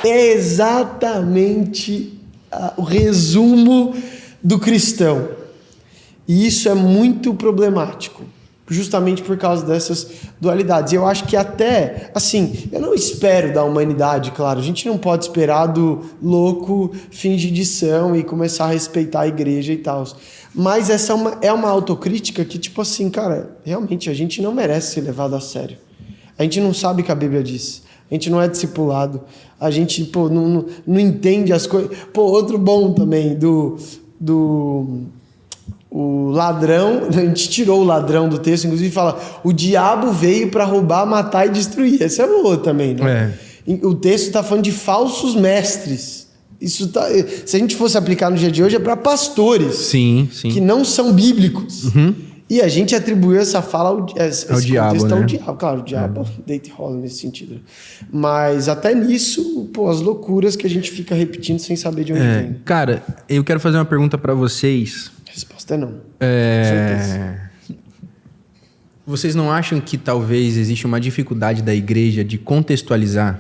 É exatamente o resumo do cristão. E isso é muito problemático, justamente por causa dessas dualidades. E eu acho que até, assim, eu não espero da humanidade, claro, a gente não pode esperar do louco fingir de são e começar a respeitar a igreja e tal. Mas essa é uma autocrítica que, tipo assim, cara, realmente a gente não merece ser levado a sério. A gente não sabe o que a Bíblia diz. A gente não é discipulado. A gente, não entende as coisas. Outro bom também, o ladrão, a gente tirou o ladrão do texto, inclusive fala, o diabo veio para roubar, matar e destruir. Essa é boa também, né? O texto está falando de falsos mestres. Isso se a gente fosse aplicar no dia de hoje, é para pastores. Sim. Que não são bíblicos. E a gente atribuiu essa fala ao diabo, né? Ao diabo. Claro, o diabo deita e rola nesse sentido. Mas até nisso, as loucuras que a gente fica repetindo sem saber de onde vem. Cara, eu quero fazer uma pergunta para vocês. resposta é não. Com certeza. Vocês não acham que talvez existe uma dificuldade da igreja de contextualizar,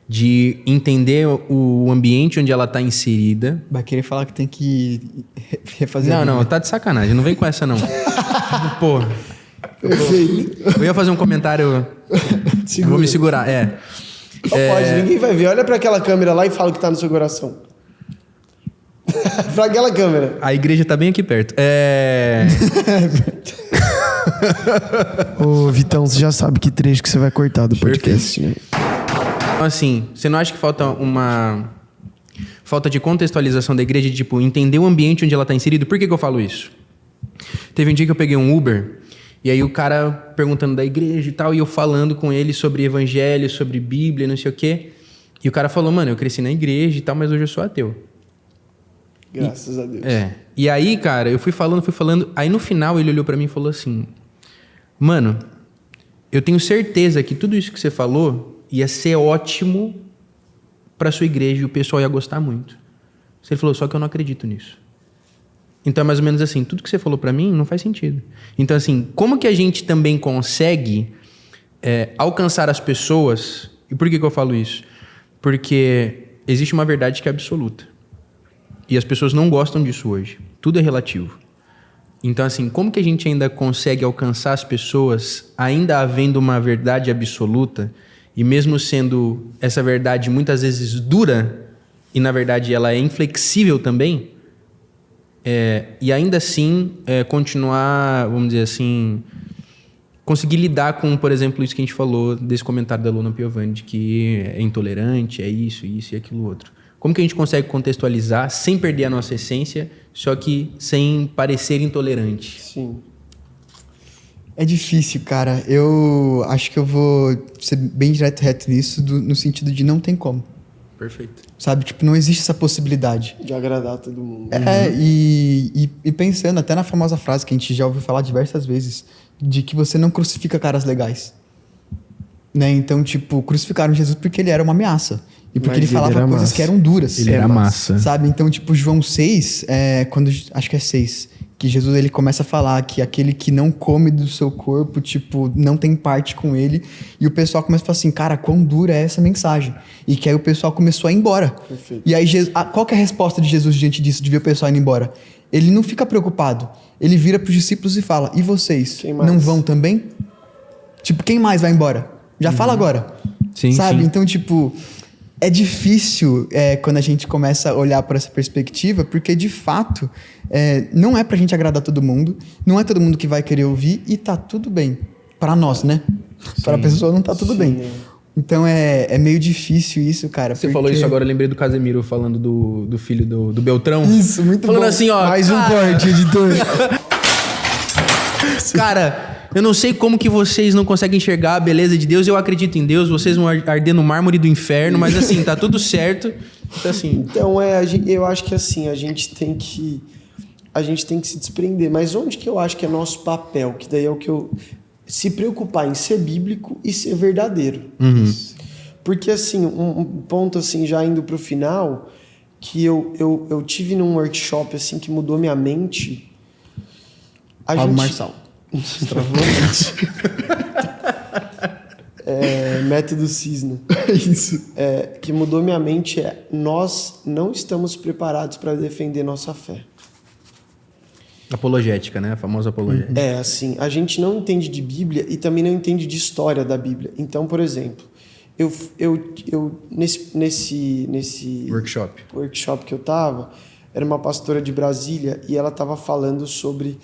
de entender o ambiente onde ela está inserida? Vai querer falar que tem que refazer a Não, Bíblia. tá de sacanagem, não vem com essa não. Pô, Perfeito. eu ia fazer um comentário, vou me segurar, Não pode, ninguém vai ver. Olha pra aquela câmera lá e fala o que tá no seu coração. Pra aquela câmera. A igreja tá bem aqui perto. Ô, Vitão, você já sabe que trecho que você vai cortar do podcast, né? Então, assim, você não acha que falta de contextualização da igreja, de, tipo, entender o ambiente onde ela está inserida? Por que eu falo isso? Teve um dia que eu peguei um Uber, e aí o cara perguntando da igreja e tal, e eu falando com ele sobre evangelho, sobre Bíblia, não sei o quê. E o cara falou, mano, eu cresci na igreja e tal, mas hoje eu sou ateu. Graças a Deus. E aí, cara, eu fui falando. Aí no final ele olhou pra mim e falou assim: mano, eu tenho certeza que tudo isso que você falou ia ser ótimo pra sua igreja e o pessoal ia gostar muito. Ele falou, só que eu não acredito nisso. Então é mais ou menos assim, tudo que você falou pra mim não faz sentido. Então assim, como que a gente também consegue alcançar as pessoas? E por que eu falo isso? Porque existe uma verdade que é absoluta. E as pessoas não gostam disso hoje. Tudo é relativo. Então, assim, como que a gente ainda consegue alcançar as pessoas, ainda havendo uma verdade absoluta, e mesmo sendo essa verdade muitas vezes dura, e na verdade ela é inflexível também, e ainda assim continuar, vamos dizer assim, conseguir lidar com, por exemplo, isso que a gente falou desse comentário da Luana Piovani, de que é intolerante, é isso e aquilo outro. Como que a gente consegue contextualizar sem perder a nossa essência, só que sem parecer intolerante? Sim. É difícil, cara. Eu acho que eu vou ser bem direto e reto nisso, no sentido de não tem como. Perfeito. Sabe? Tipo, não existe essa possibilidade. De agradar todo mundo. E pensando até na famosa frase que a gente já ouviu falar diversas vezes, de que você não crucifica caras legais. Né? Então, tipo, crucificaram Jesus porque ele era uma ameaça. E porque Mas ele ele falava era coisas massa. que eram duras. Ele era massa. Sabe? Então, tipo, João 6, acho que é 6, que Jesus ele começa a falar que aquele que não come do seu corpo, tipo, não tem parte com ele. E o pessoal começa a falar assim, cara, quão dura é essa mensagem? E que aí o pessoal começou a ir embora. Perfeito. E aí, qual que é a resposta de Jesus diante disso, de ver o pessoal indo embora? Ele não fica preocupado. Ele vira pros discípulos e fala, e vocês? Quem mais? Não vão também? Tipo, quem mais vai embora? Já fala agora. Sim, Sabe? sim. Então, tipo, é difícil quando a gente começa a olhar por essa perspectiva, porque de fato não é pra gente agradar todo mundo, não é todo mundo que vai querer ouvir e tá tudo bem. Pra nós, né? Pra pessoa não tá tudo bem. Então é meio difícil isso, cara. Você falou isso agora, eu lembrei do Casemiro falando do filho do Beltrão. Isso, muito falando bom. assim, ó. Mais um cara, corte, editor. Cara, eu não sei como que vocês não conseguem enxergar a beleza de Deus. Eu acredito em Deus, vocês vão arder no mármore do inferno, mas assim, tá tudo certo. Então, assim, Então, eu acho que assim, a gente tem que se desprender. Mas onde que eu acho que é nosso papel? Que daí é o que eu... Se preocupar em ser bíblico e ser verdadeiro. Porque, assim, um ponto, assim, já indo pro final, que eu tive num workshop, assim, que mudou minha mente. Pablo Marçal. Travou a mente. Método Cisne. Isso. Que mudou minha mente nós não estamos preparados para defender nossa fé. apologética, né? A famosa apologética. Assim, a gente não entende de Bíblia e também não entende de história da Bíblia. Então, por exemplo, eu nesse workshop que eu tava, era uma pastora de Brasília e ela tava falando sobre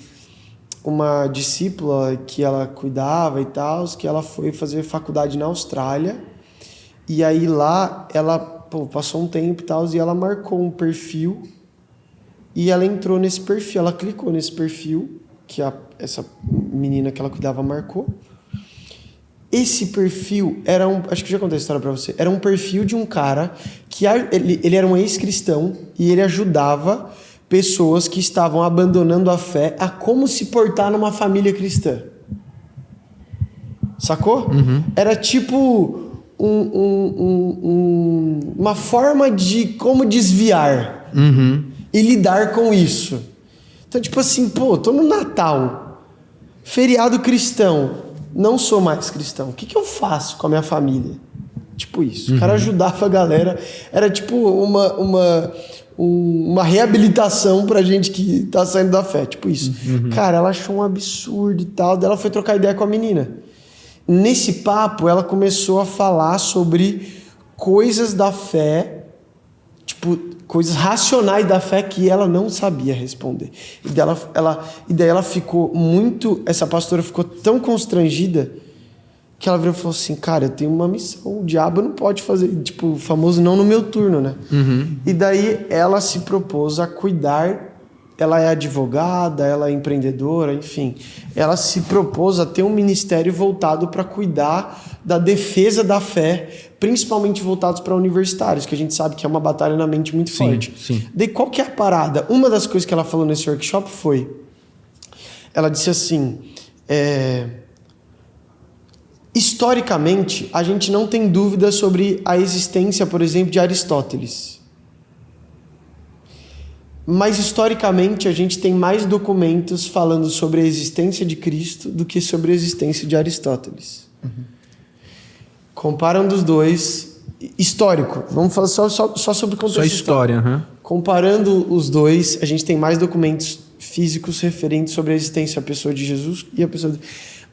uma discípula que ela cuidava e tal, que ela foi fazer faculdade na Austrália, e aí lá ela passou um tempo e tal, e ela marcou um perfil, e ela entrou nesse perfil, ela clicou nesse perfil, que essa menina que ela cuidava marcou. Esse perfil era acho que eu já contei a história pra você, era um perfil de um cara que ele era um ex-cristão, e ele ajudava pessoas que estavam abandonando a fé a como se portar numa família cristã. Sacou? Era tipo uma forma de como desviar. e lidar com isso. Então, tipo assim, pô, tô no Natal, feriado cristão, não sou mais cristão. O que eu faço com a minha família? Tipo isso. O cara ajudava a galera. Era tipo uma reabilitação pra gente que tá saindo da fé. Tipo isso. Cara, ela achou um absurdo e tal. Daí ela foi trocar ideia com a menina. Nesse papo, ela começou a falar sobre coisas da fé, tipo, coisas racionais da fé que ela não sabia responder. E daí ela ficou muito... Essa pastora ficou tão constrangida que ela virou e falou assim, cara, eu tenho uma missão, o diabo não pode fazer, tipo, o famoso não no meu turno, né? E daí ela se propôs a cuidar, ela é advogada, ela é empreendedora, enfim. Ela se propôs a ter um ministério voltado para cuidar da defesa da fé, principalmente voltados para universitários, que a gente sabe que é uma batalha na mente muito forte. Sim. Daí qual que é a parada? Uma das coisas que ela falou nesse workshop foi, ela disse assim, historicamente, a gente não tem dúvida sobre a existência, por exemplo, de Aristóteles. Mas, historicamente, a gente tem mais documentos falando sobre a existência de Cristo do que sobre a existência de Aristóteles. Compara um dos dois. Histórico. Vamos falar só sobre o contexto Só história, Comparando os dois, a gente tem mais documentos físicos referentes sobre a existência da pessoa de Jesus e a pessoa...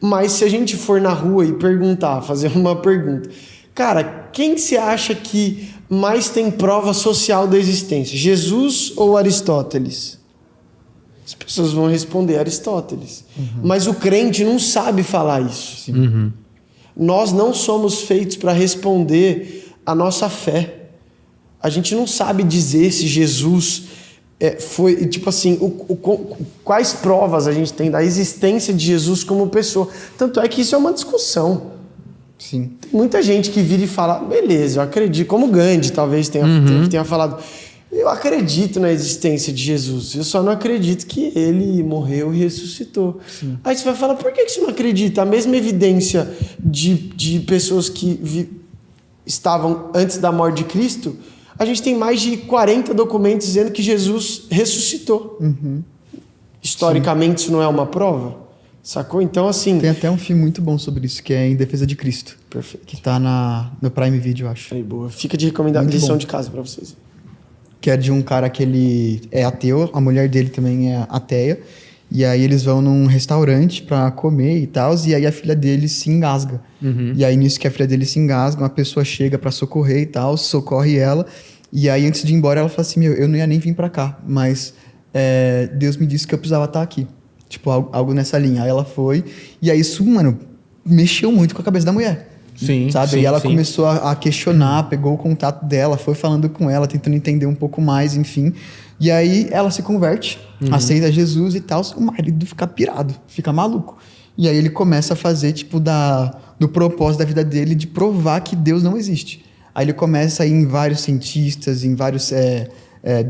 Mas se a gente for na rua e perguntar, fazer uma pergunta... Cara, quem você acha que mais tem prova social da existência? Jesus ou Aristóteles? As pessoas vão responder Aristóteles. Mas o crente não sabe falar isso. Nós não somos feitos para responder a nossa fé. A gente não sabe dizer se Jesus foi, tipo assim, quais provas a gente tem da existência de Jesus como pessoa. Tanto é que isso é uma discussão. Sim. Tem muita gente que vira e fala, beleza, eu acredito, como Gandhi talvez tenha falado, eu acredito na existência de Jesus, eu só não acredito que ele morreu e ressuscitou. Sim. Aí você vai falar, por que você não acredita? A mesma evidência de pessoas que estavam antes da morte de Cristo, a gente tem mais de 40 documentos dizendo que Jesus ressuscitou. Historicamente, isso não é uma prova? Sacou? Então, assim... Tem até um filme muito bom sobre isso, que é Em Defesa de Cristo. Perfeito. Que tá no Prime Video, eu acho. Aí, boa. Fica de recomendação, lição de casa pra vocês. Que é de um cara que ele é ateu, a mulher dele também é ateia. E aí eles vão num restaurante pra comer e tal, e aí a filha dele se engasga. E aí nisso que a filha dele se engasga, uma pessoa chega pra socorrer e tal, socorre ela. E aí antes de ir embora ela fala assim, eu não ia nem vir pra cá, mas Deus me disse que eu precisava estar aqui. Tipo, algo nessa linha. Aí ela foi, e aí isso, mano, mexeu muito com a cabeça da mulher. Sim, sabe? sim, E ela sim. começou a questionar, pegou o contato dela, foi falando com ela, tentando entender um pouco mais, enfim. E aí ela se converte, aceita Jesus e tal, o marido fica pirado, fica maluco. E aí ele começa a fazer, tipo, do propósito da vida dele de provar que Deus não existe. Aí ele começa a ir em vários cientistas, em vários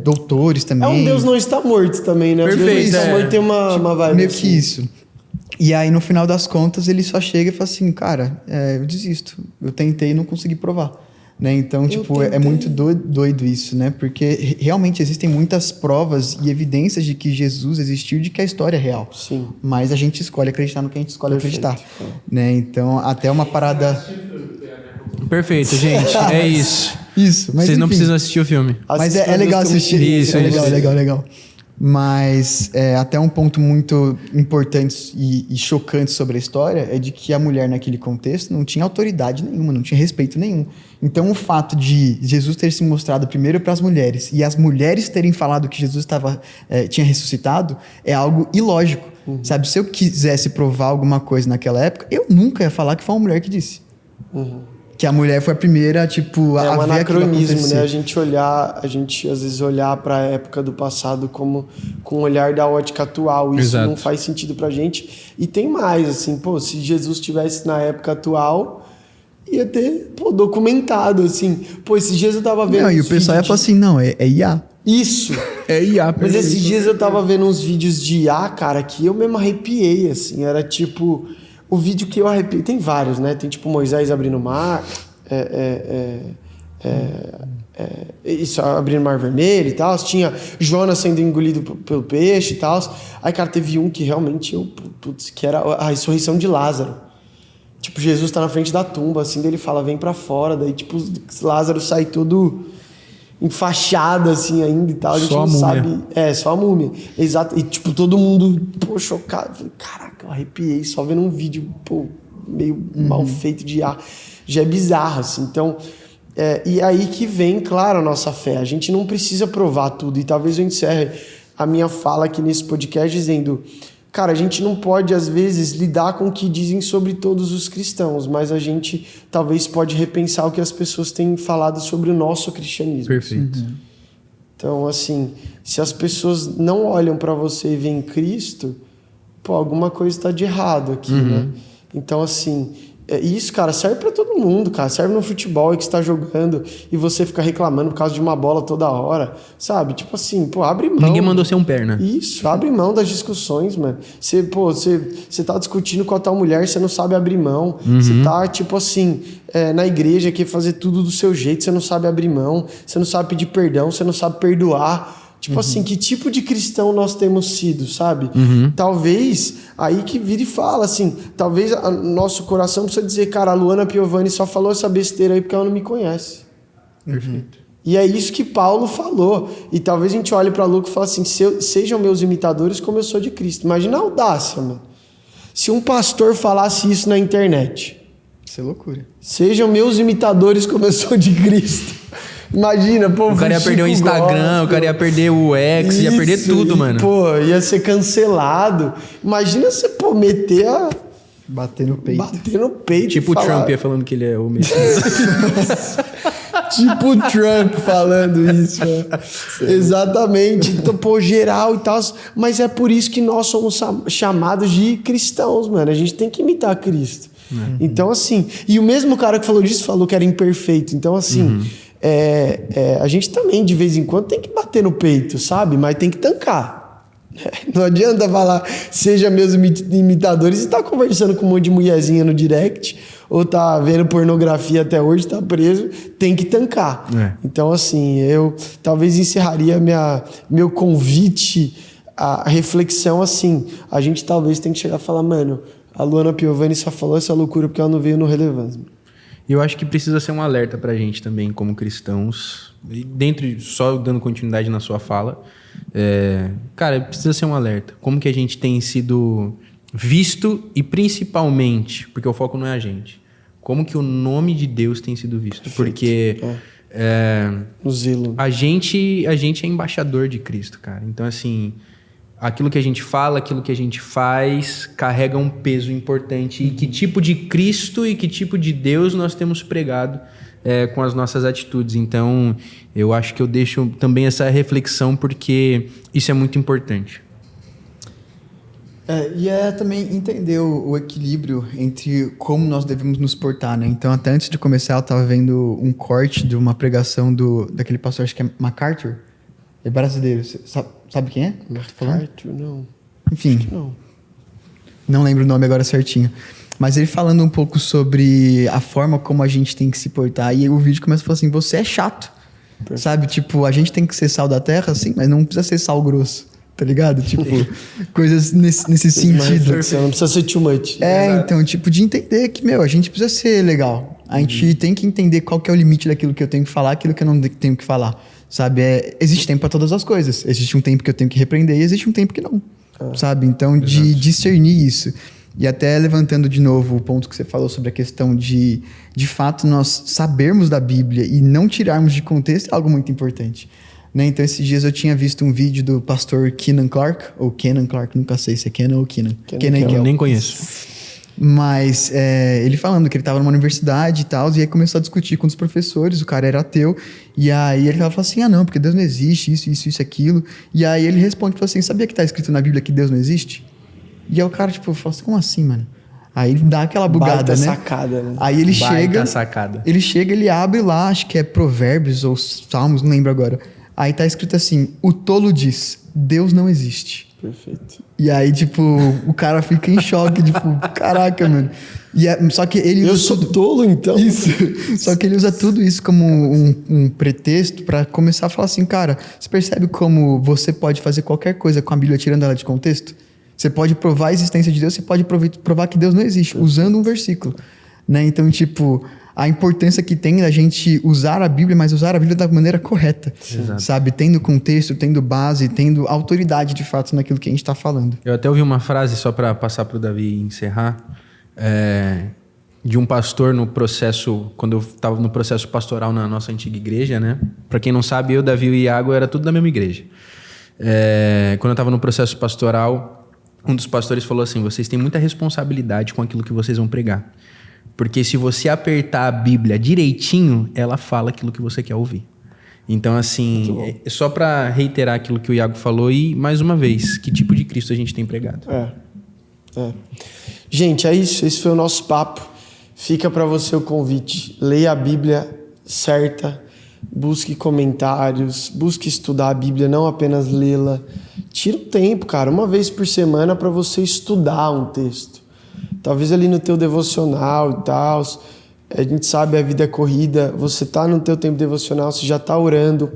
doutores também. É um Deus não está morto também, né? Perfeito, Deus não está morto tem uma vibe meio assim. que isso. E aí, no final das contas, ele só chega e fala assim, cara, eu desisto. Eu tentei e não consegui provar. Né? Então, tipo, é muito doido isso, né? Porque realmente existem muitas provas e evidências de que Jesus existiu, de que a história é real. Sim. Mas a gente escolhe acreditar no que a gente escolhe acreditar. Né? Então, até uma parada... Perfeito, gente. É isso. Isso. Mas, Vocês não enfim. precisam assistir o filme. Mas é legal assistir. Isso, é legal, isso. legal. Mas até um ponto muito importante e chocante sobre a história é de que a mulher naquele contexto não tinha autoridade nenhuma, não tinha respeito nenhum. Então o fato de Jesus ter se mostrado primeiro para as mulheres e as mulheres terem falado que Jesus tinha ressuscitado é algo ilógico. Sabe, se eu quisesse provar alguma coisa naquela época, eu nunca ia falar que foi uma mulher que disse. Que a mulher foi a primeira, tipo, É um a ver aquilo anacronismo, acontecer. né? A gente às vezes olhar para a época do passado como com o olhar da ótica atual. Isso Exato. não faz sentido pra gente. E tem mais, assim, se Jesus estivesse na época atual, ia ter, documentado, assim. Esses dias eu tava vendo. Não, e o uns pessoal ia vídeos falar assim, não, é IA. Isso! É IA, Mas esses dias eu tava vendo uns vídeos de IA, cara, que eu mesmo arrepiei, assim. Era tipo... O vídeo que eu arrepiei... Tem vários, né? Tem tipo Moisés abrindo o mar. Isso, abrindo o Mar Vermelho e tal. Tinha Jonas sendo engolido pelo peixe e tal. Aí, cara, teve um que realmente que era a ressurreição de Lázaro. Tipo, Jesus tá na frente da tumba, assim, daí ele fala, vem pra fora. Daí, tipo, Lázaro sai todo enfaixado, assim, ainda e tal. A gente Só a não múmia. sabe. Só a múmia. Exato. E, tipo, todo mundo, pô, chocado. Falei, caraca, eu arrepiei só vendo um vídeo, pô, meio mal feito de ar. Já é bizarro, assim. Então, e aí que vem, claro, a nossa fé. A gente não precisa provar tudo. E talvez eu encerre a minha fala aqui nesse podcast dizendo... Cara, a gente não pode, às vezes, lidar com o que dizem sobre todos os cristãos, mas a gente talvez pode repensar o que as pessoas têm falado sobre o nosso cristianismo. Perfeito. Então, assim, se as pessoas não olham para você e veem Cristo, pô, alguma coisa está de errado aqui, né? Então, assim, isso, cara, serve para todo mundo, cara. Serve no futebol que você está jogando e você fica reclamando por causa de uma bola toda hora, sabe? Tipo assim, pô, abre mão. Ninguém mandou ser um perna. Isso, abre mão das discussões, mano. Você tá discutindo com a tua mulher, você não sabe abrir mão. Você tá, tipo assim, na igreja, quer fazer tudo do seu jeito, você não sabe abrir mão, você não sabe pedir perdão, você não sabe perdoar. Tipo assim, que tipo de cristão nós temos sido, sabe? Talvez, aí que vira e fala, assim, talvez nosso coração precisa dizer, cara, a Luana Piovani só falou essa besteira aí porque ela não me conhece. Perfeito. E é isso que Paulo falou. E talvez a gente olhe para Lucas e fale assim, sejam meus imitadores como eu sou de Cristo. Imagina a audácia, mano. Se um pastor falasse isso na internet. Isso é loucura. Sejam meus imitadores como eu sou de Cristo. Imagina, pô. O cara ia perder o Instagram, o cara ia perder o X, ia perder tudo, mano. Pô, ia ser cancelado. Imagina você, pô, meter a... Bater no peito. Bater no peito. Tipo o falar... Trump ia falando que ele é o Messias. Tipo o Trump falando isso, né? Exatamente. Então, pô, geral e tal. Mas é por isso que nós somos chamados de cristãos, mano. A gente tem que imitar Cristo. Então, assim... E o mesmo cara que falou disso falou que era imperfeito. Então, assim... a gente também, de vez em quando, tem que bater no peito, sabe? Mas tem que tancar. Não adianta falar, seja meus imitadores e tá conversando com um monte de mulherzinha no direct, ou tá vendo pornografia até hoje, tá preso, tem que tancar. Então, assim, eu talvez encerraria meu convite à reflexão assim. A gente talvez tem que chegar e falar, mano, a Luana Piovani só falou essa loucura porque ela não veio no Relevância. Eu acho que precisa ser um alerta pra gente também, como cristãos. E só dando continuidade na sua fala, cara, precisa ser um alerta. Como que a gente tem sido visto e principalmente, porque o foco não é a gente, como que o nome de Deus tem sido visto. Porque o zelo. A gente é embaixador de Cristo, cara. Então, assim... Aquilo que a gente fala, aquilo que a gente faz, carrega um peso importante. E que tipo de Cristo e que tipo de Deus nós temos pregado com as nossas atitudes. Então, eu acho que eu deixo também essa reflexão, porque isso é muito importante. E também entender o equilíbrio entre como nós devemos nos portar, né? Então, até antes de começar, eu estava vendo um corte de uma pregação daquele pastor, acho que é MacArthur. É brasileiro. Sabe quem é? MacArthur, não. Enfim. Não lembro o nome agora certinho. Mas ele falando um pouco sobre a forma como a gente tem que se portar. E o vídeo começa a falar assim, você é chato. Perfeito. Sabe? Tipo, a gente tem que ser sal da terra, sim, mas não precisa ser sal grosso. Tá ligado? Tipo, coisas nesse sentido. Não precisa ser too much. Então, tipo, de entender que, a gente precisa ser legal. A gente tem que entender qual que é o limite daquilo que eu tenho que falar, aquilo que eu não tenho que falar. Sabe? Existe tempo para todas as coisas. Existe um tempo que eu tenho que repreender e existe um tempo que não. Sabe? Então, de discernir isso. E até levantando de novo o ponto que você falou sobre a questão de fato, nós sabermos da Bíblia e não tirarmos de contexto é algo muito importante. Né? Então, esses dias eu tinha visto um vídeo do pastor Kenan Clark, ou Kenan Clark, nunca sei se é Kenan ou Kenan. Eu nem conheço. Mas ele falando que ele estava numa universidade e tal, e aí começou a discutir com os professores, o cara era ateu, e aí ele falando assim, não, porque Deus não existe, isso, aquilo. E aí ele responde, assim, sabia que está escrito na Bíblia que Deus não existe? E aí o cara, fala assim, como assim, mano? Aí ele dá aquela bugada, baita né? Sacada, né? Aí ele Baita chega, ele abre lá, acho que é Provérbios ou Salmos, não lembro agora. Aí tá escrito assim, o tolo diz, Deus não existe. Perfeito. E aí, tipo, o cara fica em choque, tipo, caraca, mano. Só que ele Eu sou tolo, então? Isso. Só que ele usa tudo isso como um pretexto pra começar a falar assim, cara, você percebe como você pode fazer qualquer coisa com a Bíblia tirando ela de contexto? Você pode provar a existência de Deus, você pode provar que Deus não existe, usando um versículo. Né? Então, tipo, a importância que tem da gente usar a Bíblia, mas usar a Bíblia da maneira correta. Sabe? Tendo contexto, tendo base, tendo autoridade de fato naquilo que a gente está falando. Eu até ouvi uma frase, só para passar para o Davi encerrar, de um pastor no processo, quando eu estava no processo pastoral na nossa antiga igreja, né? Para quem não sabe, eu, Davi e o Iago era tudo da mesma igreja. Quando eu estava no processo pastoral, um dos pastores falou assim: vocês têm muita responsabilidade com aquilo que vocês vão pregar. Porque se você apertar a Bíblia direitinho, ela fala aquilo que você quer ouvir. Então, assim, só para reiterar aquilo que o Iago falou e, mais uma vez, que tipo de Cristo a gente tem pregado? Gente, é isso. Esse foi o nosso papo. Fica para você o convite. Leia a Bíblia certa, busque comentários, busque estudar a Bíblia, não apenas lê-la. Tira um tempo, cara, uma vez por semana para você estudar um texto. Talvez ali no teu devocional e tal. A gente sabe, a vida é corrida. Você tá no teu tempo devocional, você já tá orando.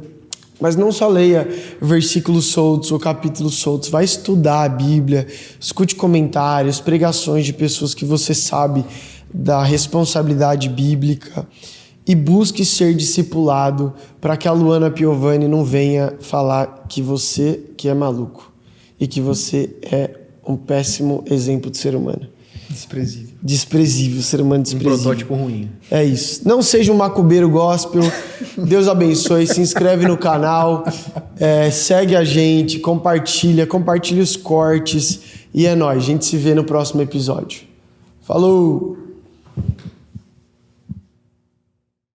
Mas não só leia versículos soltos ou capítulos soltos. Vai estudar a Bíblia. Escute comentários, pregações de pessoas que você sabe da responsabilidade bíblica. E busque ser discipulado para que a Luana Piovani não venha falar que você que é maluco. E que você é um péssimo exemplo de ser humano. Desprezível, ser humano desprezível. Um protótipo ruim. É isso. Não seja um macumbeiro gospel. Deus abençoe. Se inscreve no canal. Segue a gente. Compartilha os cortes. E é nóis. A gente se vê no próximo episódio. Falou!